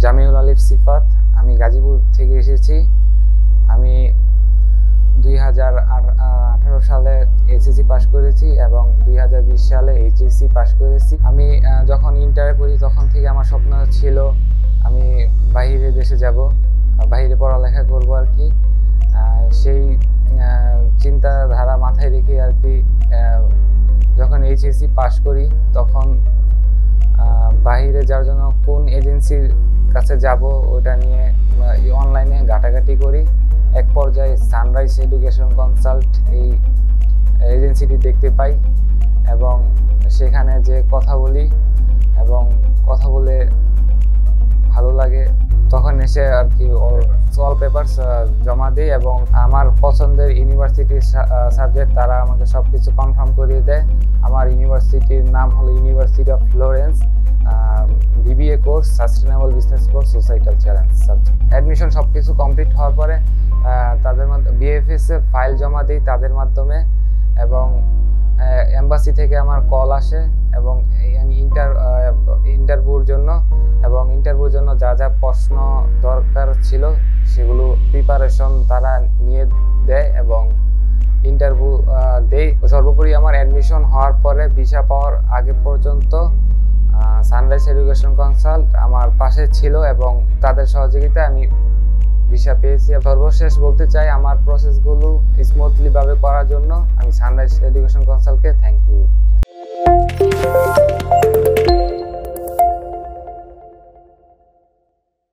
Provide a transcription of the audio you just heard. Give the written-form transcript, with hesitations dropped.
জামিউল আলিফ সিফাত। আমি গাজীপুর থেকে এসেছি। আমি 2018 সালে এসএসসি পাস করেছি এবং 2020 সালে এইচএসসি পাস করেছি। আমি যখন ইন্টারে পড়ি তখন থেকে আমার স্বপ্ন ছিল আমি বাইরে দেশে যাব, বাইরে পড়ালেখা করব আর কি। সেই চিন্তাধারা মাথায় রেখে আর কি যখন এইচএসসি পাস করি তখন বাইরে যাওয়ার জন্য কোন এজেন্সির কাছে যাব ওটা নিয়ে অনলাইনে ঘাটাঘাটি করি। এক পর্যায়ে সানরাইজ এডুকেশন কনসাল্ট এই এজেন্সিটি দেখতে পাই এবং সেখানে যে কথা বলি এবং কথা বলে ভালো লাগে, তখন এসে আর কি অল পেপারস জমা দিই এবং আমার পছন্দের ইউনিভার্সিটির সাবজেক্ট তারা আমাকে সব কিছু কনফার্ম করিয়ে দেয়। আমার ইউনিভার্সিটির নাম হলো university of Florence, BBA course sustainable business course societal challenge subject. Admission সব কিছু কমপ্লিট হওয়ার পরে তাদের বিএফএসে ফাইল জমা দিই তাদের মাধ্যমে এবং এম্বাসি থেকে আমার কল আসে এবং ইন্টারভিউর জন্য যা যা প্রশ্ন দরকার ছিল সেগুলো প্রিপারেশন তারা নিয়ে দেয় এবং ইন্টারভিউ দেই। সর্বোপরি আমার অ্যাডমিশন হওয়ার পরে ভিসা পাওয়ার আগে পর্যন্ত সানরাইজ এডুকেশন কনসাল্ট আমার পাশে ছিল এবং তাদের সহযোগিতায় আমি ভিসা পেয়েছি। সর্বশেষ বলতে চাই আমার প্রসেসগুলো স্মুথলি ভাবে করার জন্য আমি সানরাইজ এডুকেশন কনসাল্টকে থ্যাংক ইউ।